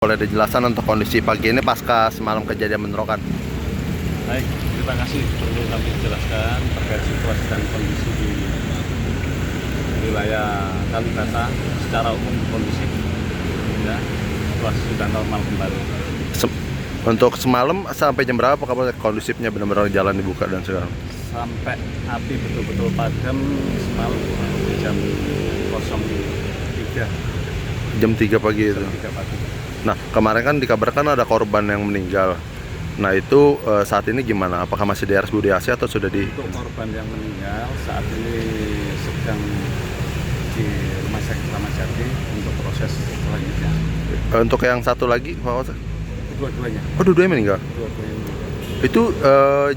Boleh dijelaskan untuk kondisi pagi ini pasca semalam kejadian bentrokan? Baik, terima kasih. Perlu kami jelaskan terkait situasi dan kondisi di wilayah Kalibata secara umum kondusif, ya, situasi sudah normal kembali. Untuk semalam sampai jam berapa kabar kondusifnya benar-benar jalan dibuka dan sekarang? Sampai api betul-betul padam semalam di jam 03. Jam 3 pagi itu. 3 pagi. Nah, kemarin kan dikabarkan ada korban yang meninggal. Nah, itu saat ini gimana? Apakah masih di RS Budi Asih atau sudah di... Untuk korban yang meninggal saat ini sedang di Rumah Sakit Kramat Jati untuk proses selanjutnya. Untuk yang satu lagi, Pak Wasak? Dua-duanya. Oh, dua-duanya meninggal? Dua-duanya meninggal. Itu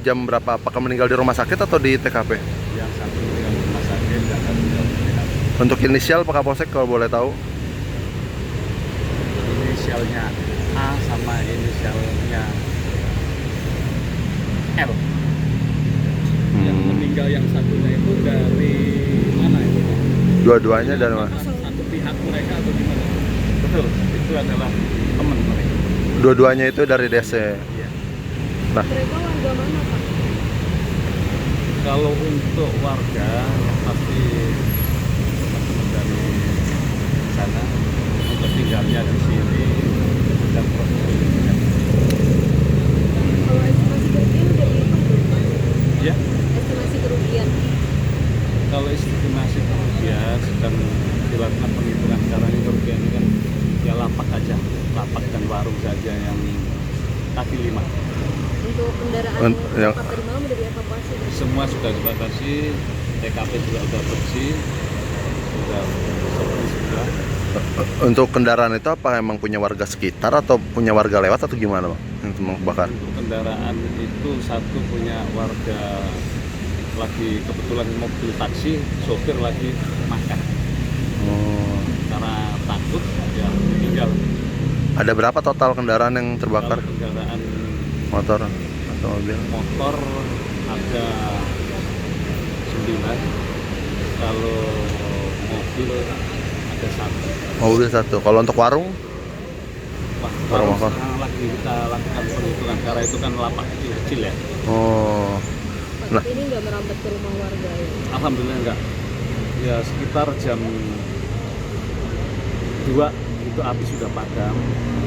jam berapa? Apakah meninggal di rumah sakit atau di TKP? Yang satu meninggal di rumah sakit dan satu meninggal di TKP. Untuk inisial Pak Kapolsek kalau boleh tahu? Inisialnya A sama inisialnya L. Yang meninggal yang satunya itu dari mana itu? Dua-duanya dari mana? Satu pihak mereka atau gimana? Betul, itu adalah teman mereka. Dua-duanya itu dari DC. Iya. Nah, Mereka warga mana, Pak? Kalau untuk warga pasti teman-teman dari sana untuk tinggalnya di sini dan proses pendidikan. Kalau estimasi kerugian udah dihitung belum, Pak? Ya, Estimasi kerugian. kalau estimasi kerugian sedang dilakukan penghitungan sekarang ini kerugian ini kan ya lapak aja, lapak dan warung saja yang kaki lima. Untuk kendaraan yang yang- terpapar tadi malam udah dievakuasi, Pak? Semua sudah dibatasi, TKP juga sudah bersih, sudah seperti sudah. untuk kendaraan itu apa emang punya warga sekitar atau punya warga lewat atau gimana, Pak? Yang membakar? Untuk kendaraan itu satu punya warga lagi kebetulan mobil taksi, sopir lagi makan Oh. karena takut ya tinggal. Ada berapa total kendaraan yang terbakar? Kalau kendaraan Motor atau mobil? motor ada 9, kalau mobil ada 1. Mobil satu. Kalau untuk warung? Wah, Warung baru apa? sekarang lagi kita lakukan penghitungan karena itu kan lapak kecil-kecil ya. Oh. Pak, Nah. tapi ini nggak merambat ke rumah warga ya? Alhamdulillah enggak. Ya sekitar jam 2 itu api sudah padam.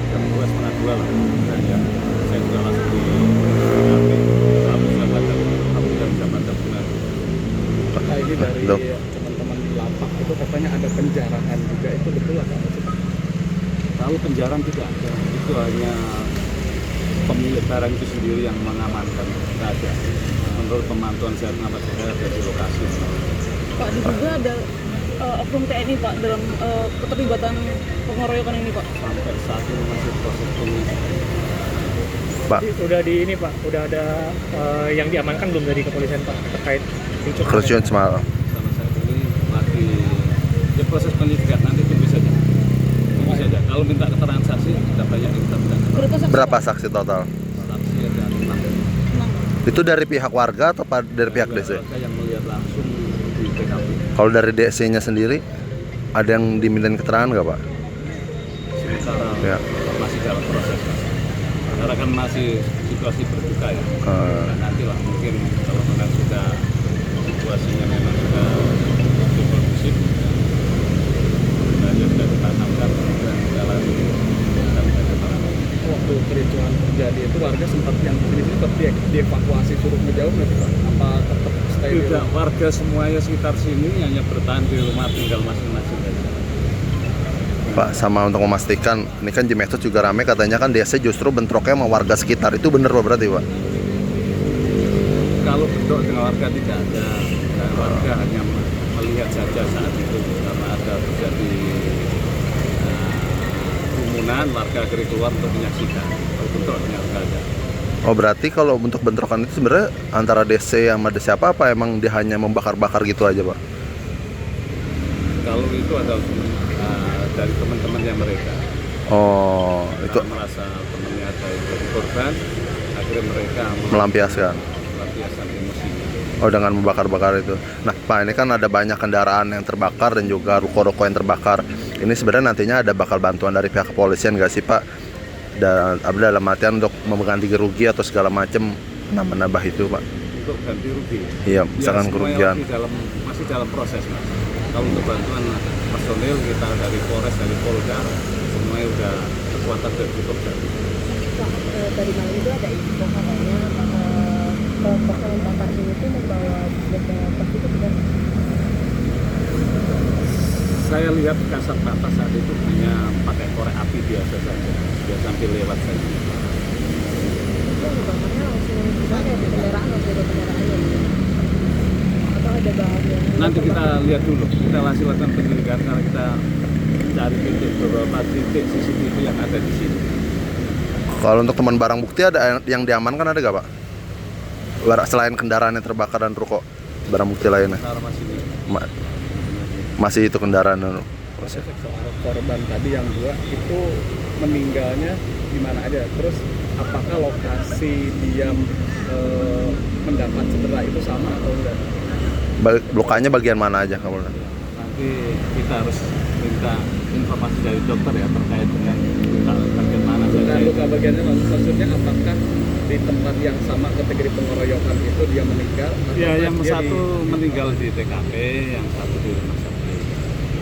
Jam 2, setengah 2 lah. Dan ya saya sudah langsung di api. Api sudah padam. Alhamdulillah sudah padam benar. Nah, ini dari Dok. teman-teman di lapak itu katanya ada penjarahan juga, itu betul atau apa sih, Pak? Kalau penjarahan tidak ada. Itu hanya pemilik barang itu sendiri yang mengamankan. Tidak ada. Menurut pemantauan saya kenapa saya ada di lokasi. Pak, diduga ada oknum TNI, Pak, dalam keterlibatan pengeroyokan ini, Pak. Sampai saat ini masih proses penyidikan. Pak, Udah di ini, Pak, udah ada yang diamankan belum dari kepolisian, Pak, terkait kerusuhan semalam. Sama saat ini lagi ya proses penyidikan, nanti tunggu saja. Tunggu saja. Kalau minta keterangan saksi, kita banyak yang kita minta keterangan. Berapa saksi? Berapa saksi total? Saksi ada 6. Itu dari pihak warga atau dari pihak DC? Warga yang melihat langsung di TKP. Kalau dari DC-nya sendiri, ada yang dimintain keterangan nggak, Pak? Sementara Ya. masih dalam proses. Karena kan masih situasi berduka ya. Dan nantilah mungkin kalau memang sudah situasinya memang sudah cukup kondusif, dan sudah ditanamkan dan jalan waktu kericuhan terjadi itu warga sempat yang di sini tetap dievakuasi suruh ngejauh nggak sih, Pak? Apa tetap stay di tidak, rumah? warga semuanya sekitar sini hanya bertahan di rumah tinggal masing-masing saja. Pak, sama untuk memastikan, ini kan di medsos juga rame katanya kan DC justru bentroknya sama warga sekitar. Itu bener Pak berarti, Pak? Kalau bentrok dengan warga tidak ada, dan warga hanya melihat saja saat itu karena ada terjadi kerumunan, warga akhirnya keluar untuk menyaksikan. Kalau bentrok dengan warga ada. Oh, berarti kalau untuk bentrokan itu sebenarnya antara DC sama DC apa emang dia hanya membakar-bakar gitu aja, Pak? Kalau itu ada dari teman-temannya mereka. Oh, itu Karena merasa temannya ada yang jadi korban, akhirnya mereka melampiaskan. melampiaskan emosinya. Oh, dengan membakar-bakar itu. Nah, Pak, ini kan ada banyak kendaraan yang terbakar dan juga ruko-ruko yang terbakar. Ini sebenarnya nantinya ada bakal bantuan dari pihak kepolisian nggak sih, Pak? ada dalam artian untuk mengganti kerugian atau segala macam nambah itu Pak. Untuk ganti rugi. Iya, Ya, misalkan semuanya kerugian. masih dalam proses Mas. Kalau untuk bantuan personil kita dari Polres, dari Polda, semuanya udah kekuatan dan bekerja. Pak, tadi malam itu ada info katanya kelompok yang bakar ini tuh membawa benda pas itu benar. Saya lihat kasat mata saat itu hanya pakai korek api biasa saja, dia sambil lewat saja. Itu bakarnya langsung gimana ya, di kendaraan langsung ada kendaraannya gitu. Atau ada bahan yang Nanti kita lihat dulu, kita masih lakukan penyelidikan karena kita cari titik beberapa titik CCTV yang ada di sini. Kalau untuk teman barang bukti ada yang diamankan ada gak Pak? Selain kendaraan yang terbakar dan ruko, barang bukti lainnya Sekarang masih ini. masih itu kendaraan. Proses soal korban tadi yang 2 itu meninggalnya di mana aja, terus apakah lokasi dia mendapat cedera itu sama atau enggak? Lukanya bagian mana aja kamu? Nanti kita harus minta informasi dari dokter ya terkait dengan luka bagian mana saja. Nah, luka bagiannya maksudnya apakah di tempat yang sama kategori pengeroyokan itu dia meninggal? Ya, atau yang dia satu meninggal di TKP, yang satu di rumah sakit.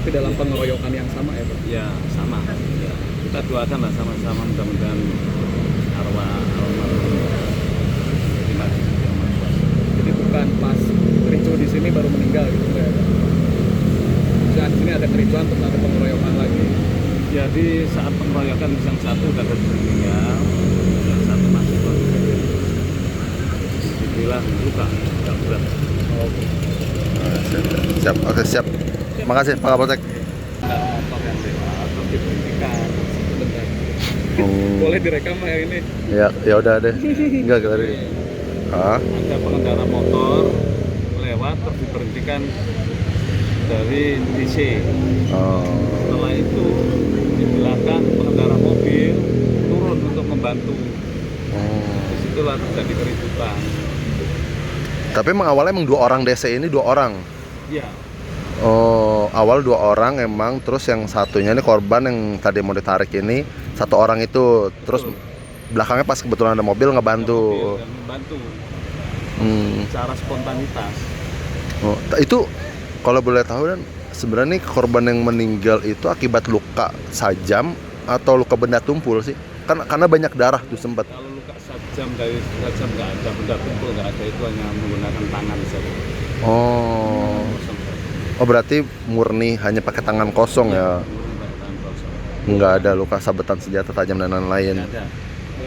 di dalam pengeroyokan yang sama ya Pak? Ya sama. Ya, kita doakan lah sama-sama mudah-mudahan arwah almarhum terima kasih yang Maha Kuasa. Jadi bukan pas kericuh di sini baru meninggal gitu ya? Saat di sini ada kericuhan terus ada pengeroyokan lagi. Jadi saat pengeroyokan yang satu udah meninggal, yang satu masih kondisi dibilang luka nggak berat. Siap, oke siap. Makasih Pak Kapolsek. Ada motor yang lewat tapi berhentikan. Sebentar. Hmm. Boleh direkam ya ini? Ya udah deh. Enggak dari. Ah, Ada pengendara motor lewat terus diberhentikan dari DC. oh. Setelah itu di belakang pengendara mobil turun untuk membantu. Disitulah terjadi keributan. Tapi emang awalnya emang 2 orang DC ini 2 orang. Ya, Oh, awal 2 orang emang, terus yang satunya ini korban yang tadi mau ditarik ini 1 orang itu, terus belakangnya pas kebetulan ada mobil ngebantu. mobil dan membantu secara spontanitas. Oh, itu kalau boleh tahu dan sebenarnya nih korban yang meninggal itu akibat luka sajam atau luka benda tumpul sih? Karena banyak darah tuh sempat. Kalau luka sajam dari sajam nggak ada, benda tumpul nggak ada, itu hanya menggunakan tangan saja. Oh. Oh berarti murni hanya pakai tangan kosong ya? Nggak ada luka sabetan senjata tajam dan lain-lain. Nggak ada.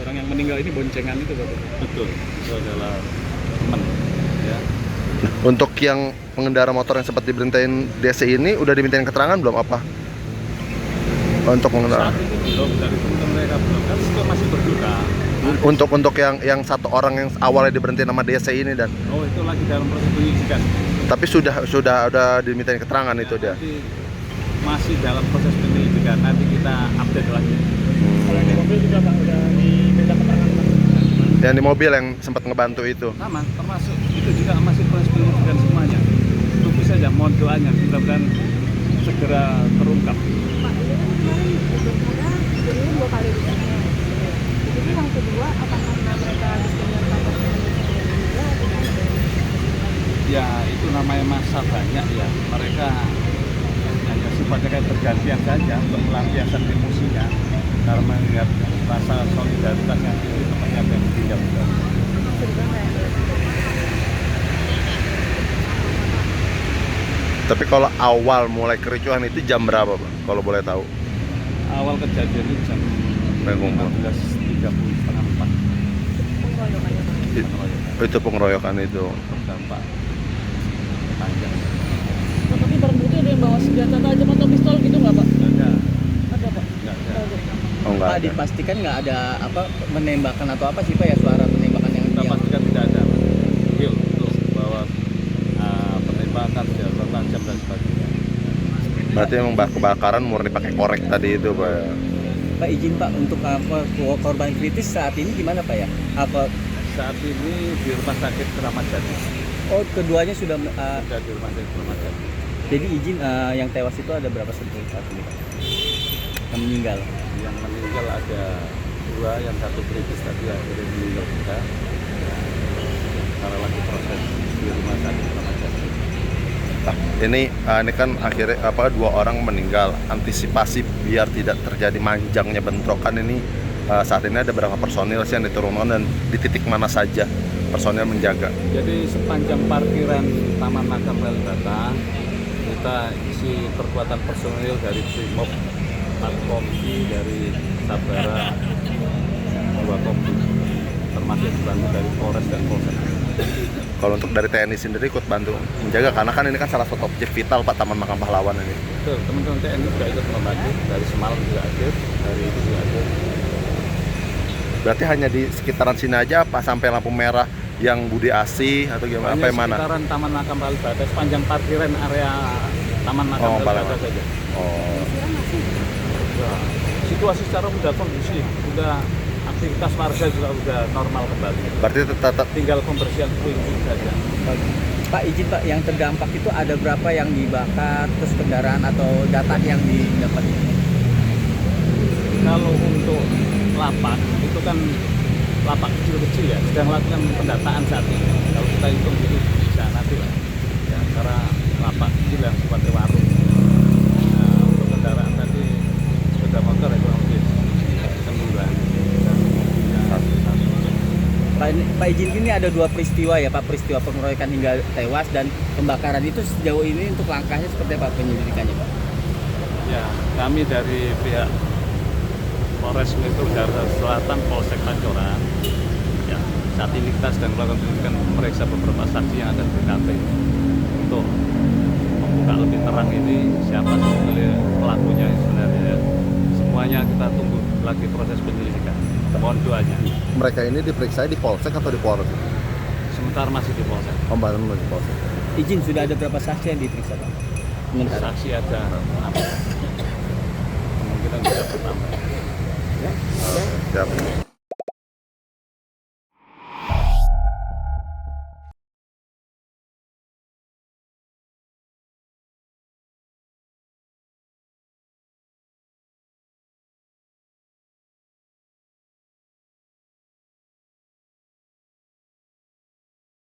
Orang yang meninggal ini boncengan itu Pak? Betul, itu adalah teman. Ya. Untuk yang pengendara motor yang sempat diberhentiin DC ini udah dimintain keterangan belum apa? Untuk pengendara. Saat ini belum, dari teman mereka belum, kan itu masih berduka. Untuk yang 1 orang yang awalnya diberhentiin sama DC ini dan Oh, itu lagi dalam proses penyidikan. tapi sudah dimintain keterangan itu dia. Nanti masih dalam proses penyelidikan, nanti kita update lagi. Kalau di mobil juga Pak udah diminta keterangan Pak? Yang di mobil yang sempat ngebantu itu. Sama, termasuk itu juga masih proses penyelidikan semuanya. Tunggu saja, mohon doanya, mudah-mudahan segera terungkap. Pak, ini kan kemarin dibongkarnya kejadian 2 kali di sana. Jadi yang kedua, apakah karena mereka habis dengar kabar meninggal atau gimana? Ya, itu namanya masa banyak ya. Mereka hanya sifatnya kayak bergantian saja untuk melampiaskan emosinya karena melihat rasa solidaritas yang tinggi temannya yang meninggal. Tapi kalau awal mulai kericuhan itu jam berapa, Pak? Kalau boleh tahu. Awal kejadian itu jam 15.30 setengah 4. Pengeroyokannya Pak. Itu pengeroyokan itu. Berdampak panjang. Nah, tapi barang bukti ada yang bawa senjata tajam atau pistol gitu nggak Pak? Nggak ada, Ada Pak? nggak ada. Oh enggak Pak, ada. dipastikan nggak ada apa menembakkan atau apa sih Pak ya, suara penembakan yang Kita pastikan tidak ada. Real betul bahwa penembakan senjata tajam dan sebagainya. Berarti emang kebakaran murni pakai korek tadi itu, Pak. Pak, izin Pak, untuk apa korban kritis saat ini gimana Pak ya? Apa Saat ini di rumah sakit Keramat Jati. keduanya sudah Sudah di rumah sakit Keramat Jati. jadi izin yang tewas itu ada berapa saat ini Pak? Yang meninggal. Yang meninggal ada 2 dua, yang satu kritis tadi akhirnya meninggal juga. Karena lagi proses di rumah sakit Kramat Jati. Nah, ini kan akhirnya dua orang meninggal. Antisipasi biar tidak terjadi manjangnya bentrokan ini, saat ini ada berapa personil sih yang diturunkan dan di titik mana saja personil menjaga? Jadi sepanjang parkiran Taman Makam Kalibata kita isi perkuatan personil dari Brimob 4 kompi, dari Sabara 2 kompi, termasuk dibantu dari Polres dan Polsek. Kalau untuk dari TNI sendiri ikut bantu menjaga, karena kan ini kan salah satu objek vital Pak Taman Makam Pahlawan ini. Betul, teman-teman TNI juga ikut membantu, dari semalam juga hadir, dari itu juga hadir. Berarti hanya di sekitaran sini aja apa sampai lampu merah yang Budi Asih atau gimana? Apa yang mana? Sekitaran Taman Makam Kalibata, sepanjang parkiran area Taman Makam Kalibata Pahlawan saja. Oh, Ya, situasi secara udah kondusif, udah aktivitas warga juga udah normal kembali. berarti tetap Tinggal pembersihan puing-puing saja. Pak, izin Pak, yang terdampak itu ada berapa yang dibakar, terus kendaraan atau data yang didapat? Kalau untuk lapak itu kan lapak kecil-kecil ya, sedang lakukan pendataan saat ini. Kalau kita hitung itu bisa nanti lah. Ya, karena lapak kecil yang sifatnya warung. Nah, untuk kendaraan tadi sepeda motor itu lebih 9 dan mobilnya 1. Pak izin, ini ada 2 peristiwa ya Pak, peristiwa pengeroyokan hingga tewas dan pembakaran. Itu sejauh ini untuk langkahnya seperti apa penyelidikannya Pak? Ya, kami dari pihak Polres Metro Jakarta Selatan, Polsek Pancoran, ya, saat ini kita sedang melakukan penyelidikan, memeriksa beberapa saksi yang ada di TKP untuk membuka lebih terang ini siapa sebetulnya pelakunya sebenarnya. Ya. Semuanya kita tunggu lagi proses penyelidikan. Mohon doanya. mereka ini diperiksa di Polsek atau di Polres? Sementara masih di Polsek. Pembantu di Polsek. Izin, sudah ada berapa saksi yang diperiksa Pak? Sementara. Saksi ada 6. Kemungkinan bisa bertambah. Siap.